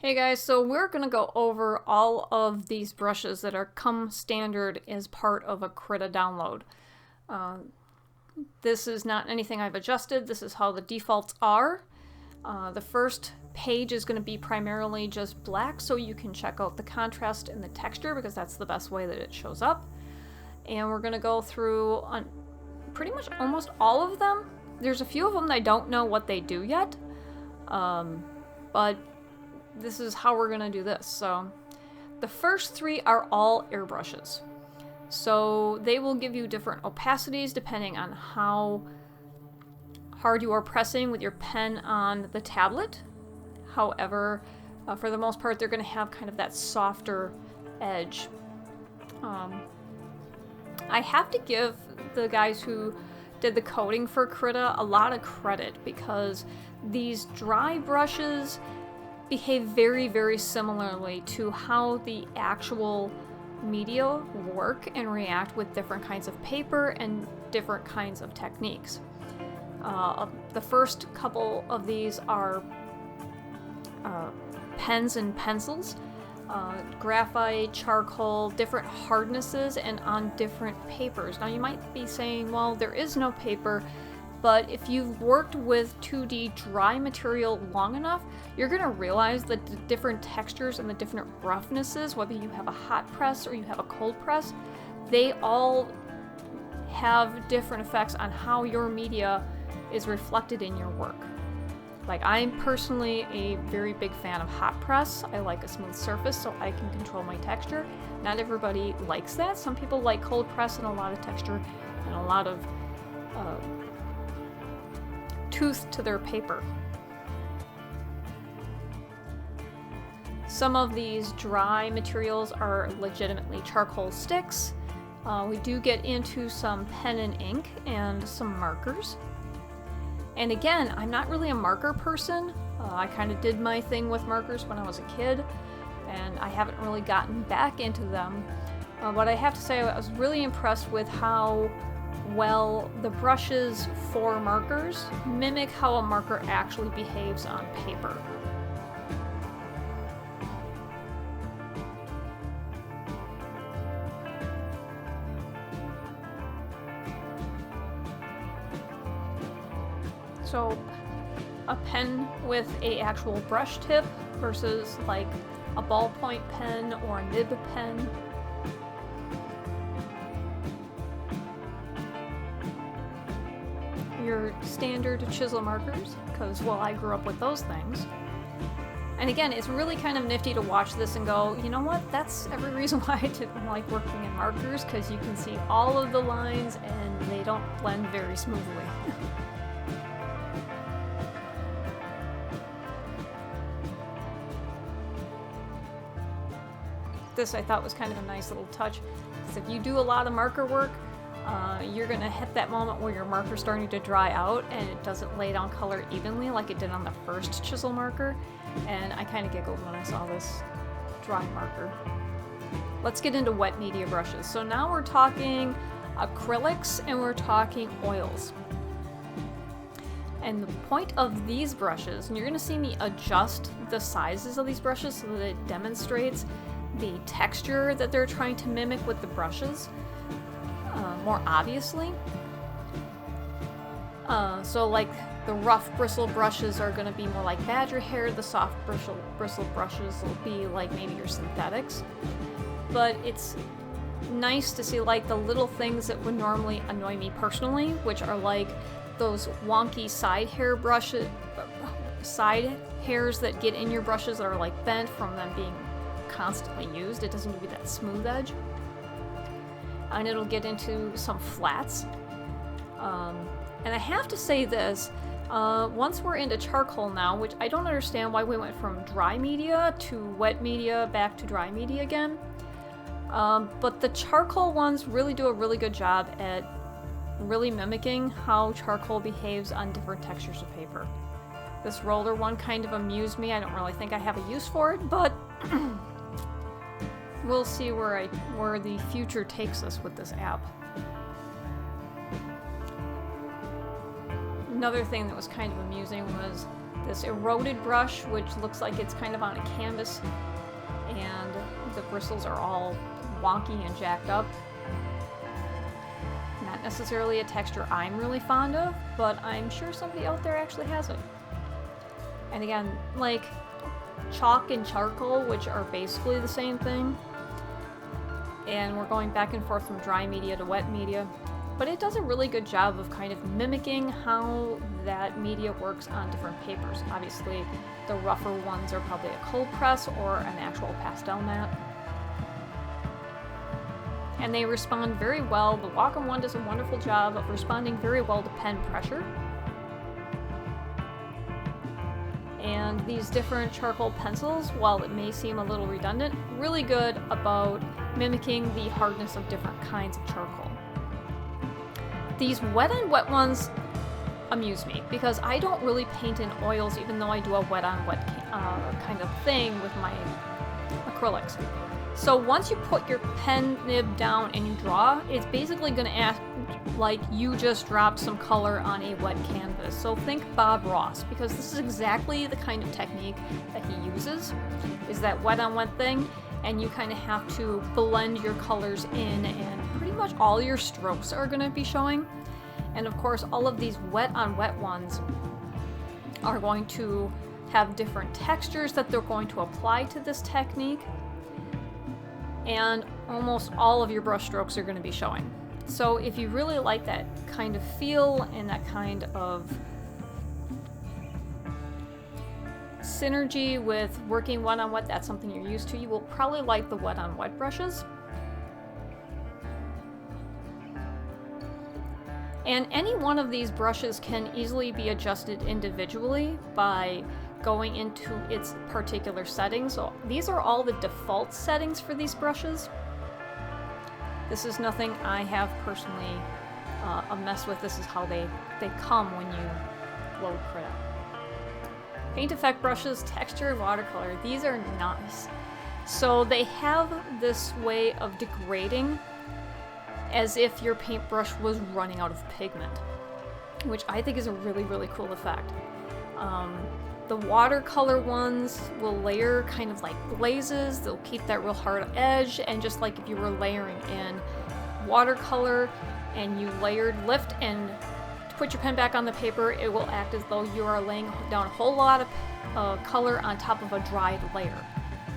Hey guys, so we're going to go over all of these brushes that are come standard as part of a Krita download. This is not anything I've adjusted, this is how the defaults are. The first page is going to be primarily just black, so you can check out the contrast and the texture because that's the best way that it shows up. And we're going to go through on pretty much almost all of them. There's a few of them that I don't know what they do yet, but this is how we're going to do this. So the first three are all airbrushes. So they will give you different opacities depending on how hard you are pressing with your pen on the tablet. However, for the most part, they're going to have kind of that softer edge. I have to give the guys who did the coding for Krita a lot of credit because these dry brushes behave very, very similarly to how the actual media work and react with different kinds of paper and different kinds of techniques. The first couple of these are pens and pencils, graphite, charcoal, different hardnesses, and on different papers. Now you might be saying, well, there is no paper, but if you've worked with 2D dry material long enough, you're going to realize that the different textures and the different roughnesses, whether you have a hot press or you have a cold press, they all have different effects on how your media is reflected in your work. Like, I'm personally a very big fan of hot press. I like a smooth surface so I can control my texture. Not everybody likes that. Some people like cold press and a lot of texture and a lot of tooth to their paper. Some of these dry materials are legitimately charcoal sticks. We do get into some pen and ink and some markers. And again, I'm not really a marker person. I kind of did my thing with markers when I was a kid, and I haven't really gotten back into them. But I have to say I was really impressed with how well the brushes for markers mimic how a marker actually behaves on paper. So a pen with a actual brush tip versus like a ballpoint pen or a nib pen. Your standard chisel markers, because, well, I grew up with those things. And again, it's really kind of nifty to watch this and go, you know what, that's every reason why I didn't like working in markers, because you can see all of the lines and they don't blend very smoothly. This I thought was kind of a nice little touch, because if you do a lot of marker work, you're going to hit that moment where your marker's starting to dry out and it doesn't lay down color evenly like it did on the first chisel marker, and I kind of giggled when I saw this dry marker. Let's get into wet media brushes. So now we're talking acrylics and we're talking oils. And the point of these brushes, and you're going to see me adjust the sizes of these brushes so that it demonstrates the texture that they're trying to mimic with the brushes more obviously. So like the rough bristle brushes are going to be more like badger hair, the soft bristle brushes will be like maybe your synthetics. But it's nice to see like the little things that would normally annoy me personally, which are like those wonky side hairs that get in your brushes that are like bent from them being constantly used. It doesn't give you that smooth edge. And it'll get into some flats. And I have to say this, once we're into charcoal now, which I don't understand why we went from dry media to wet media back to dry media again, but the charcoal ones really do a really good job at really mimicking how charcoal behaves on different textures of paper. This roller one kind of amused me. I don't really think I have a use for it, but we'll see where the future takes us with this app. Another thing that was kind of amusing was this eroded brush, which looks like it's kind of on a canvas, and the bristles are all wonky and jacked up. Not necessarily a texture I'm really fond of, but I'm sure somebody out there actually has it. And again, like chalk and charcoal, which are basically the same thing, and we're going back and forth from dry media to wet media, but it does a really good job of kind of mimicking how that media works on different papers. Obviously, the rougher ones are probably a cold press or an actual pastel mat. And they respond very well. The Wacom one does a wonderful job of responding very well to pen pressure. And these different charcoal pencils, while it may seem a little redundant, really good about mimicking the hardness of different kinds of charcoal. These wet on wet ones amuse me because I don't really paint in oils, even though I do a wet on wet kind of thing with my acrylics. So once you put your pen nib down and you draw, it's basically going to act like you just dropped some color on a wet canvas. So think Bob Ross, because this is exactly the kind of technique that he uses, is that wet on wet thing, and you kind of have to blend your colors in, and pretty much all your strokes are going to be showing. And of course, all of these wet on wet ones are going to have different textures that they're going to apply to this technique. And almost all of your brush strokes are going to be showing. So if you really like that kind of feel and that kind of synergy with working wet on wet, that's something you're used to, you will probably like the wet on wet brushes. And any one of these brushes can easily be adjusted individually by going into its particular settings. So these are all the default settings for these brushes. This is nothing I have personally a mess with. This is how they come when you load Krita. Paint effect brushes, texture, and watercolor. These are nice. So they have this way of degrading as if your paintbrush was running out of pigment, which I think is a really, really cool effect. The watercolor ones will layer kind of like glazes. They'll keep that real hard edge, and just like if you were layering in watercolor and you lift and put your pen back on the paper, it will act as though you are laying down a whole lot of color on top of a dried layer.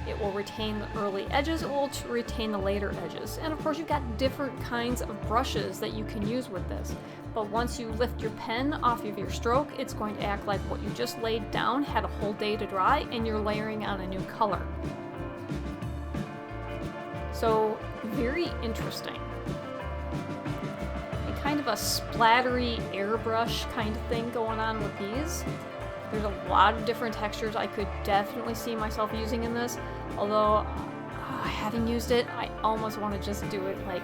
It will retain the early edges, it will retain the later edges. And of course you've got different kinds of brushes that you can use with this. But once you lift your pen off of your stroke, it's going to act like what you just laid down had a whole day to dry, and you're layering on a new color. So, very interesting. And kind of a splattery airbrush kind of thing going on with these. There's a lot of different textures I could definitely see myself using in this, although having used it, I almost want to just do it like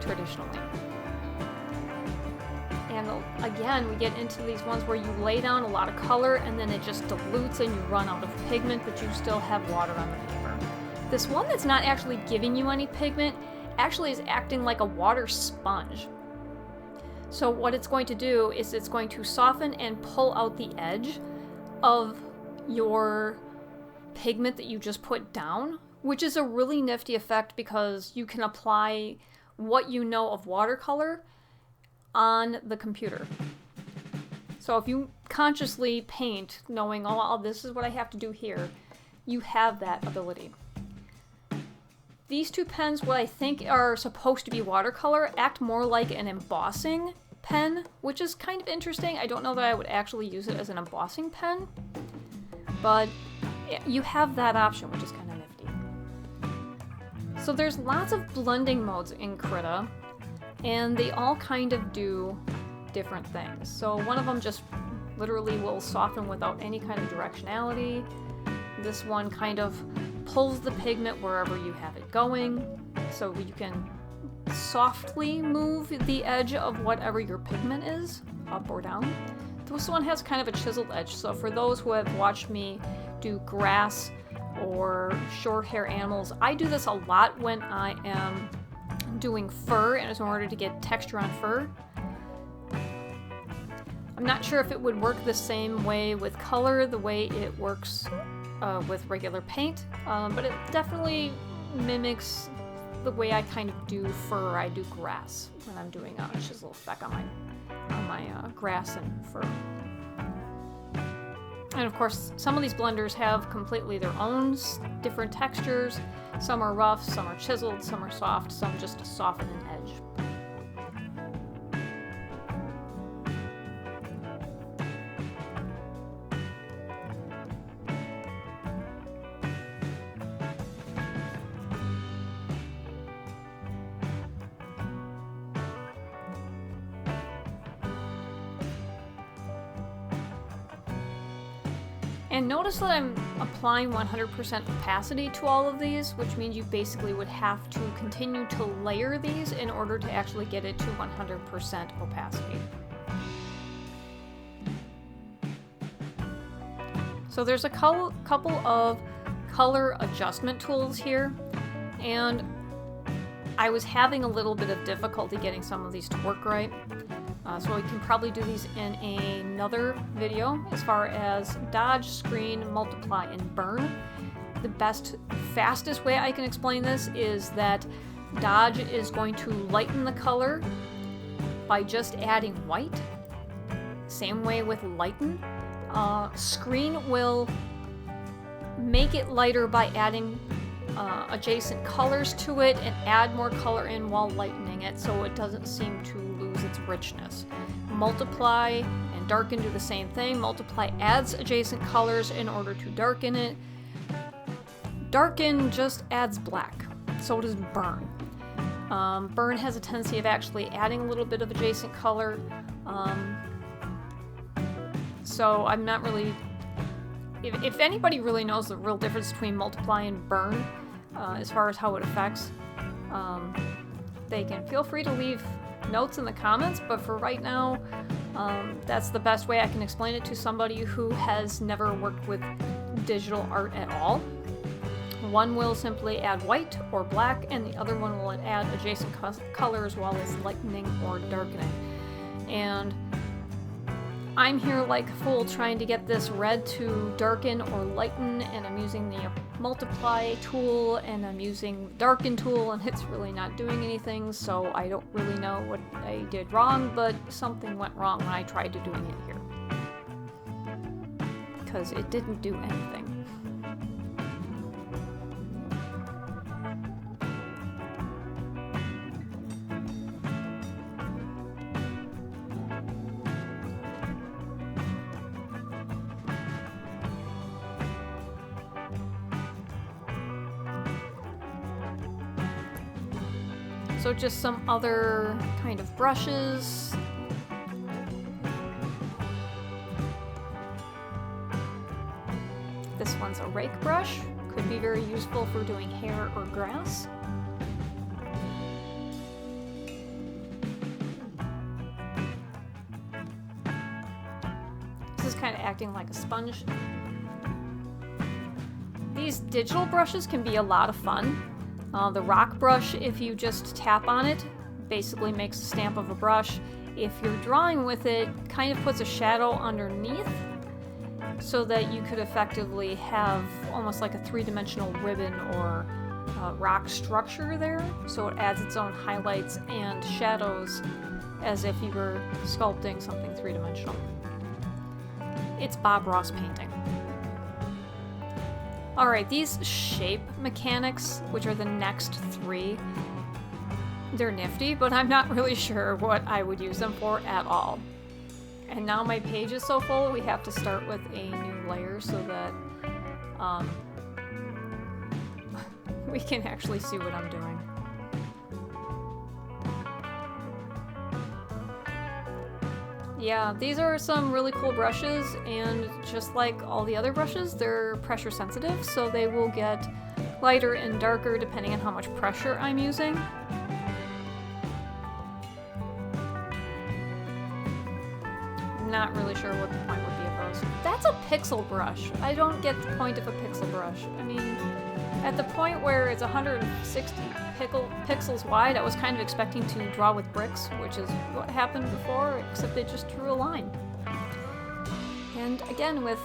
traditionally. And again, we get into these ones where you lay down a lot of color and then it just dilutes and you run out of pigment, but you still have water on the paper. This one that's not actually giving you any pigment actually is acting like a water sponge. So what it's going to do is it's going to soften and pull out the edge of your pigment that you just put down, which is a really nifty effect because you can apply what you know of watercolor on the computer. So if you consciously paint knowing, oh, this is what I have to do here, you have that ability. These two pens, what I think are supposed to be watercolor, act more like an embossing pen, which is kind of interesting. I don't know that I would actually use it as an embossing pen, but you have that option, which is kind of nifty. So there's lots of blending modes in Krita, and they all kind of do different things. So one of them just literally will soften without any kind of directionality. This one kind of pulls the pigment wherever you have it going, so you can softly move the edge of whatever your pigment is, up or down. This one has kind of a chiseled edge, so for those who have watched me do grass or short hair animals, I do this a lot when I am doing fur, and in order to get texture on fur. I'm not sure if it would work the same way with color, the way it works with regular paint, but it definitely mimics the way I kind of do fur. I do grass when I'm doing a chisel effect on my grass and fur. And of course, some of these blenders have completely their own different textures. Some are rough, some are chiseled, some are soft, some just soften an edge. And notice that I'm applying 100% opacity to all of these, which means you basically would have to continue to layer these in order to actually get it to 100% opacity. So there's a couple of color adjustment tools here, and I was having a little bit of difficulty getting some of these to work right. So we can probably do these in another video. As far as dodge, screen, multiply, and burn, the fastest way I can explain this is that dodge is going to lighten the color by just adding white. Same way with lighten. Screen will make it lighter by adding adjacent colors to it and add more color in while lightening it so it doesn't seem to lose its richness. Multiply and darken do the same thing. Multiply adds adjacent colors in order to darken it. Darken just adds black. So does burn. Burn has a tendency of actually adding a little bit of adjacent color. So I'm not really... If anybody really knows the real difference between multiply and burn, as far as how it affects, they can feel free to leave notes in the comments, but for right now, that's the best way I can explain it to somebody who has never worked with digital art at all. One will simply add white or black, and the other one will add adjacent colors while it's lightening or darkening. And I'm here like a fool trying to get this red to darken or lighten, and I'm using the multiply tool and I'm using the darken tool, and it's really not doing anything, so I don't really know what I did wrong, but something went wrong when I tried to doing it here. Because it didn't do anything. So just some other kind of brushes. This one's a rake brush. Could be very useful for doing hair or grass. This is kind of acting like a sponge. These digital brushes can be a lot of fun. The rock brush, if you just tap on it, basically makes a stamp of a brush. If you're drawing with it, kind of puts a shadow underneath so that you could effectively have almost like a three-dimensional ribbon or rock structure there. So it adds its own highlights and shadows as if you were sculpting something three-dimensional. It's Bob Ross painting. Alright, these shape mechanics, which are the next three, they're nifty, but I'm not really sure what I would use them for at all. And now my page is so full, we have to start with a new layer so that we can actually see what I'm doing. Yeah, these are some really cool brushes, and just like all the other brushes, they're pressure sensitive, so they will get lighter and darker depending on how much pressure I'm using. Not really sure what the point would be of those. That's a pixel brush. I don't get the point of a pixel brush. I mean, at the point where it's 160 pixels wide, I was kind of expecting to draw with bricks, which is what happened before, except they just drew a line. And again with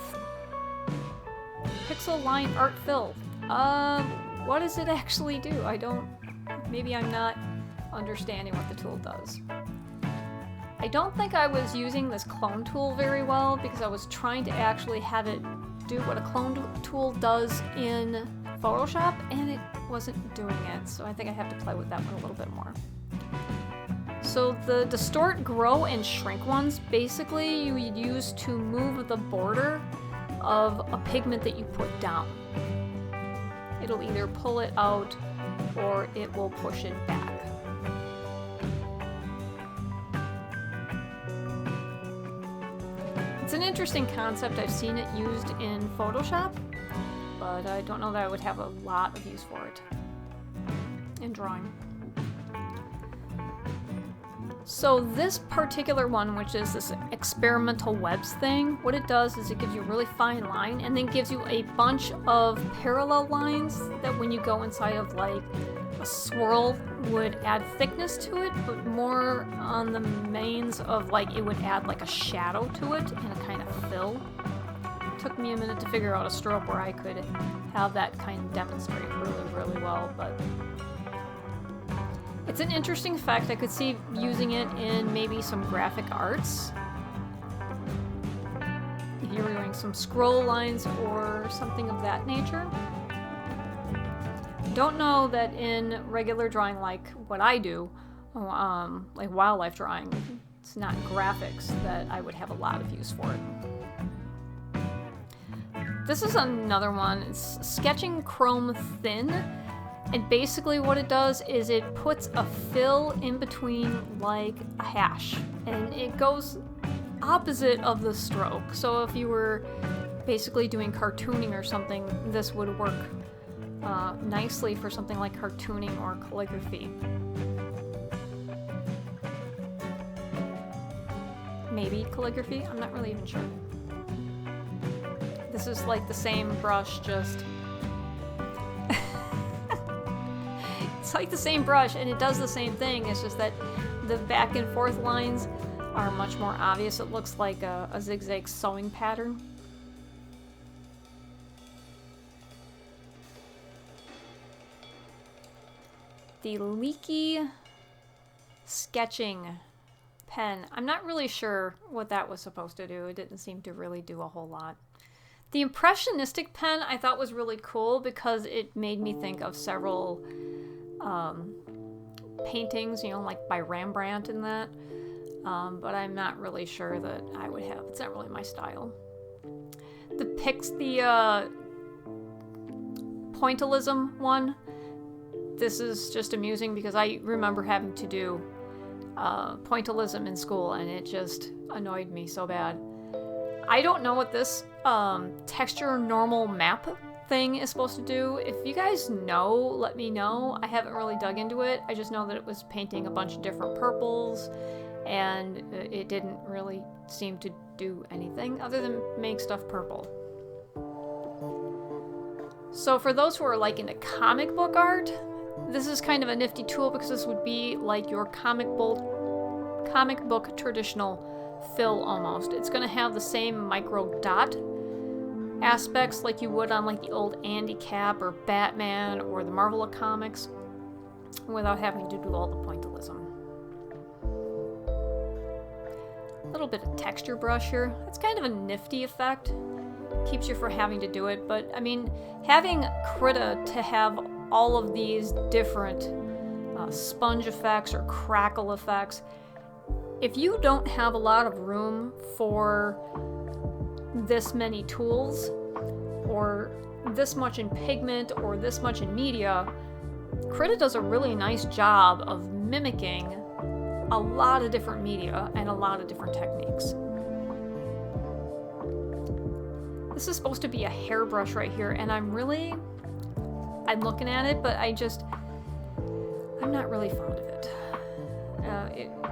Pixel Line Art Fill. What does it actually do? Maybe I'm not understanding what the tool does. I don't think I was using this clone tool very well because I was trying to actually have it do what a clone tool does in Photoshop, and it wasn't doing it, so I think I have to play with that one a little bit more. So the distort, grow, and shrink ones, basically you would use to move the border of a pigment that you put down. It'll either pull it out or it will push it back. It's an interesting concept. I've seen it used in Photoshop, but I don't know that I would have a lot of use for it in drawing. So this particular one, which is this experimental webs thing, what it does is it gives you a really fine line and then gives you a bunch of parallel lines that when you go inside of like a swirl would add thickness to it, but more on the mains of like it would add like a shadow to it and a kind of fill. It took me a minute to figure out a stroke where I could have that kind of demonstrate really well, but it's an interesting effect. I could see using it in maybe some graphic arts. If you were doing some scroll lines or something of that nature. Don't know that in regular drawing like what I do, like wildlife drawing, it's not graphics that I would have a lot of use for it. This is another one. It's Sketching Chrome Thin. And basically what it does is it puts a fill in between like a hash. And it goes opposite of the stroke. So if you were basically doing cartooning or something, this would work nicely for something like cartooning or calligraphy. Maybe calligraphy? I'm not really even sure. This is like the same brush, just... It's like the same brush and it does the same thing, it's just that the back and forth lines are much more obvious. It looks like a zigzag sewing pattern. The Leaky Sketching Pen. I'm not really sure what that was supposed to do. It didn't seem to really do a whole lot. The Impressionistic pen I thought was really cool because it made me think of several paintings, you know, like by Rembrandt and that. But I'm not really sure that I would have. It's not really my style. The pointillism one. This is just amusing because I remember having to do pointillism in school and it just annoyed me so bad. I don't know what this texture normal map thing is supposed to do. If you guys know, let me know. I haven't really dug into it. I just know that it was painting a bunch of different purples and it didn't really seem to do anything other than make stuff purple. So for those who are like into comic book art, this is kind of a nifty tool because this would be like your comic book traditional fill almost. It's going to have the same micro dot aspects like you would on like the old Andy Cap or Batman or the Marvel comics without having to do all the pointillism. A little bit of texture brush here. It's kind of a nifty effect. Keeps you from having to do it, but I mean, having Krita to have all of these different sponge effects or crackle effects, if you don't have a lot of room for this many tools or this much in pigment or this much in media, Krita does a really nice job of mimicking a lot of different media and a lot of different techniques. This is supposed to be a hairbrush right here, and I'm looking at it, but I'm not really fond of it.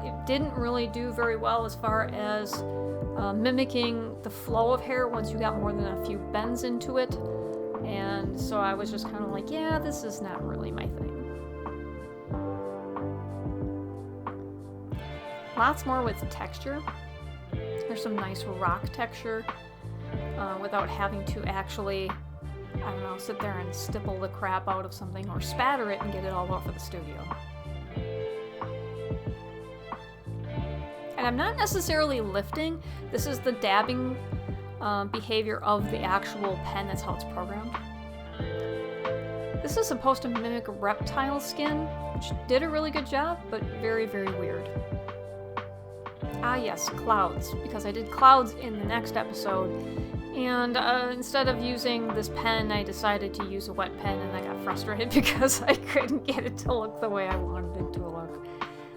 It didn't really do very well as far as mimicking the flow of hair once you got more than a few bends into it, and so I was just kind of like, yeah, this is not really my thing. Lots more with texture. There's some nice rock texture. without having to actually, I don't know, sit there and stipple the crap out of something or spatter it and get it all over the studio. And I'm not necessarily lifting. This is the dabbing behavior of the actual pen. That's how it's programmed. This is supposed to mimic reptile skin, which did a really good job, but very, very weird. Ah yes, clouds, because I did clouds in the next episode, and instead of using this pen, I decided to use a wet pen, and I got frustrated because I couldn't get it to look the way I wanted it to look.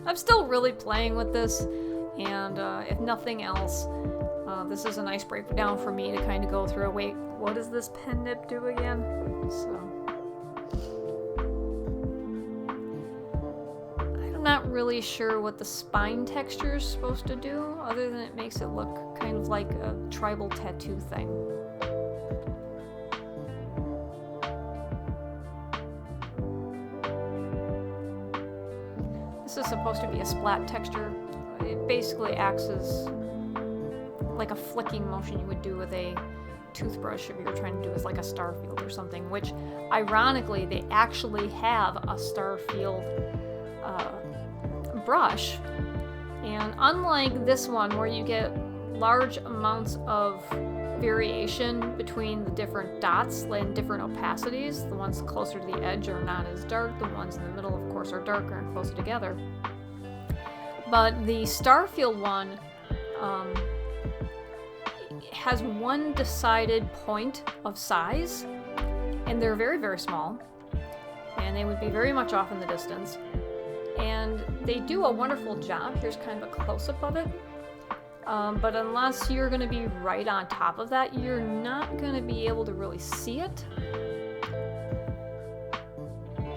I'm still really playing with this, and if nothing else, this is a nice breakdown for me to kind of go through. Wait, what does this pen nib do again? So, I'm not really sure what the spine texture is supposed to do, other than it makes it look kind of like a tribal tattoo thing. This is supposed to be a splat texture. It basically acts as like a flicking motion you would do with a toothbrush if you were trying to do with like a Starfield or something, which ironically they actually have a Starfield brush, and unlike this one where you get large amounts of variation between the different dots and different opacities, the ones closer to the edge are not as dark, the ones in the middle of course are darker and closer together, but the Starfield one has one decided point of size, and they're very, very small, and they would be very much off in the distance, and they do a wonderful job. Here's kind of a close-up of it, but unless you're going to be right on top of that, you're not going to be able to really see it.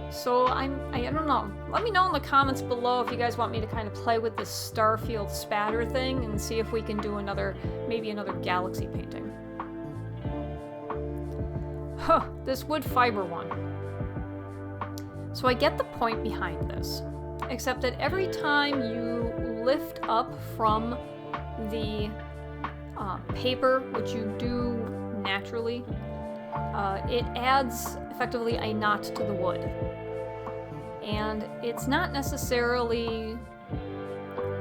So I don't know. Let me know in the comments below if you guys want me to kind of play with this Starfield spatter thing and see if we can do maybe another galaxy painting. Huh, this wood fiber one. So I get the point behind this, except that every time you lift up from the paper, which you do naturally, it adds effectively a knot to the wood. And it's not necessarily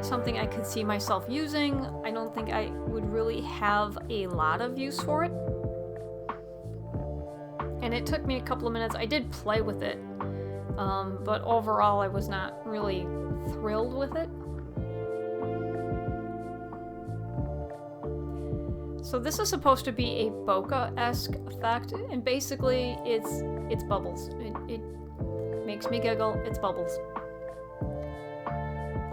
something I could see myself using. I don't think I would really have a lot of use for it. And it took me a couple of minutes. I did play with it, but overall I was not really thrilled with it. So this is supposed to be a bokeh-esque effect, and basically it's bubbles. It makes me giggle. It's bubbles.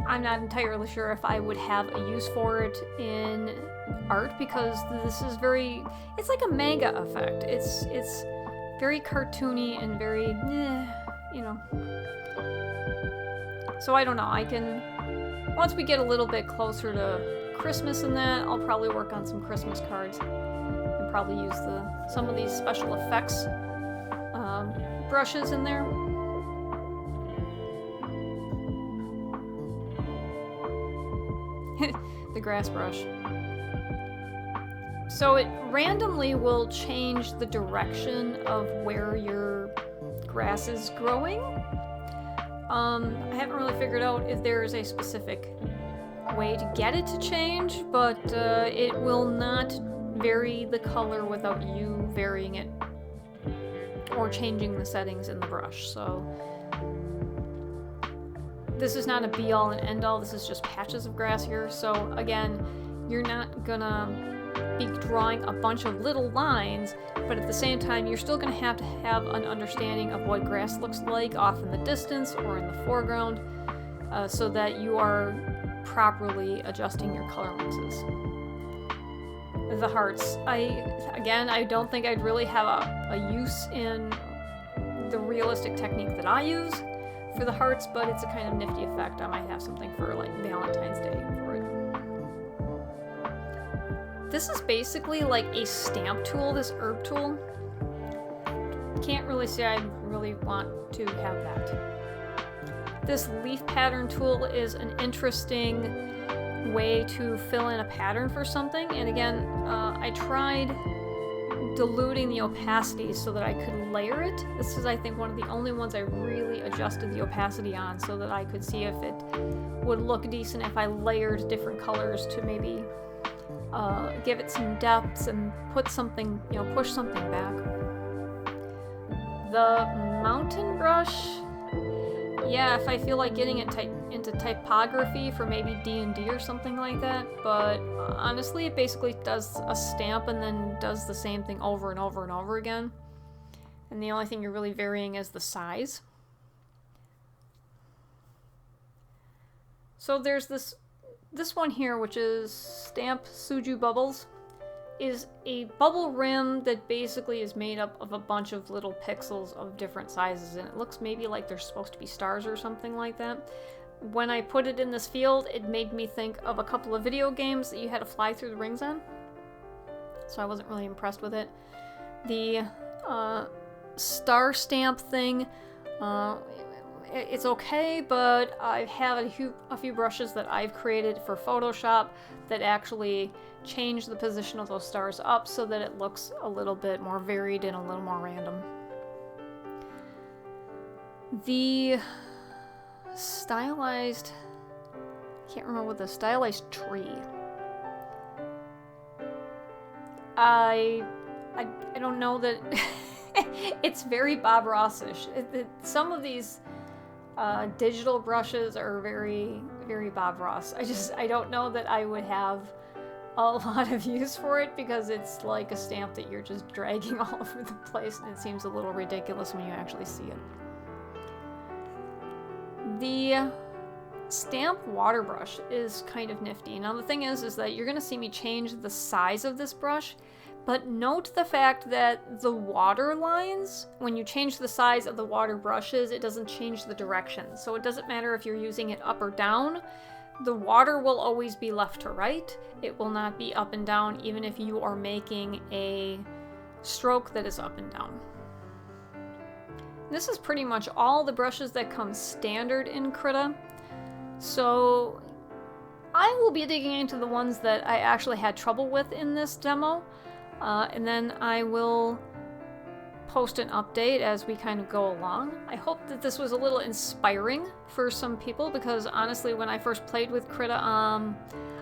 I'm not entirely sure if I would have a use for it in art, because this is it's like a manga effect. It's very cartoony and very, you know. So I don't know. Once we get a little bit closer to Christmas and that, I'll probably work on some Christmas cards and probably use some of these special effects brushes in there. The grass brush. So it randomly will change the direction of where your grass is growing. I haven't really figured out if there is a specific way to get it to change, but it will not vary the color without you varying it or changing the settings in the brush. So this is not a be-all and end-all, this is just patches of grass here. So again, you're not gonna be drawing a bunch of little lines, but at the same time you're still gonna have to have an understanding of what grass looks like off in the distance or in the foreground, so that you are properly adjusting your color mixes. The hearts, I don't think I'd really have a use in the realistic technique that I use for the hearts, but it's a kind of nifty effect. I might have something for like Valentine's Day for it. This is basically like a stamp tool, this herb tool. Can't really say I really want to have that. This leaf pattern tool is an interesting way to fill in a pattern for something, and again, I tried diluting the opacity so that I could layer it. This is, I think, one of the only ones I really adjusted the opacity on so that I could see if it would look decent if I layered different colors to maybe give it some depths and put something, push something back. The mountain brush, yeah, if I feel like getting it into typography for maybe D&D or something like that, but honestly it basically does a stamp and then does the same thing over and over and over again. And the only thing you're really varying is the size. So there's this one here, which is Stamp Suju Bubbles, is a bubble rim that basically is made up of a bunch of little pixels of different sizes, and it looks maybe like they're supposed to be stars or something like that. When I put it in this field, it made me think of a couple of video games that you had to fly through the rings on, so I wasn't really impressed with it. The star stamp thing, it's okay, but I have a few brushes that I've created for Photoshop that actually change the position of those stars up so that it looks a little bit more varied and a little more random. The stylized, I can't remember what the stylized tree. I don't know that it's very Bob Rossish. Some of these digital brushes are very, very Bob Ross. I don't know that I would have a lot of use for it because it's like a stamp that you're just dragging all over the place and it seems a little ridiculous when you actually see it. The stamp water brush is kind of nifty. Now the thing is that you're going to see me change the size of this brush, but note the fact that the water lines, when you change the size of the water brushes, it doesn't change the direction. So it doesn't matter if you're using it up or down, the water will always be left to right. It will not be up and down, even if you are making a stroke that is up and down. This is pretty much all the brushes that come standard in Krita. So I will be digging into the ones that I actually had trouble with in this demo. And then I will post an update as we kind of go along. I hope that this was a little inspiring for some people because honestly, when I first played with Krita,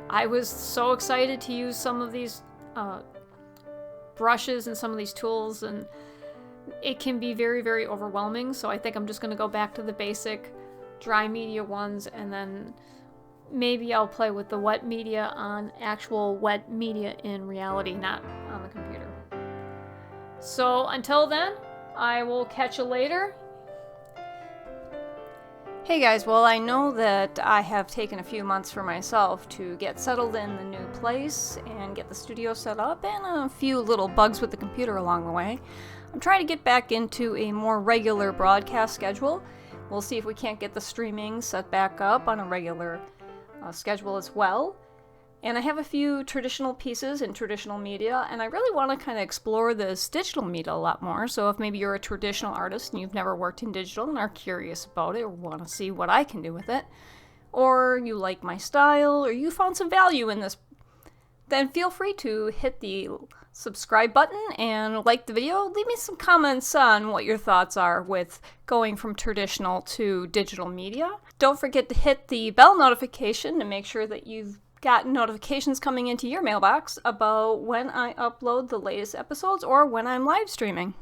I was so excited to use some of these brushes and some of these tools, and it can be very, very overwhelming. So I think I'm just going to go back to the basic dry media ones, and then maybe I'll play with the wet media on actual wet media in reality, not on the computer. So until then, I will catch you later. Hey guys, well I know that I have taken a few months for myself to get settled in the new place and get the studio set up, and a few little bugs with the computer along the way. I'm trying to get back into a more regular broadcast schedule. We'll see if we can't get the streaming set back up on a regular schedule as well. And I have a few traditional pieces in traditional media, and I really want to kind of explore this digital media a lot more. So if maybe you're a traditional artist and you've never worked in digital and are curious about it or want to see what I can do with it, or you like my style, or you found some value in this, then feel free to hit the subscribe button and like the video. Leave me some comments on what your thoughts are with going from traditional to digital media. Don't forget to hit the bell notification to make sure that you've got notifications coming into your mailbox about when I upload the latest episodes or when I'm live streaming.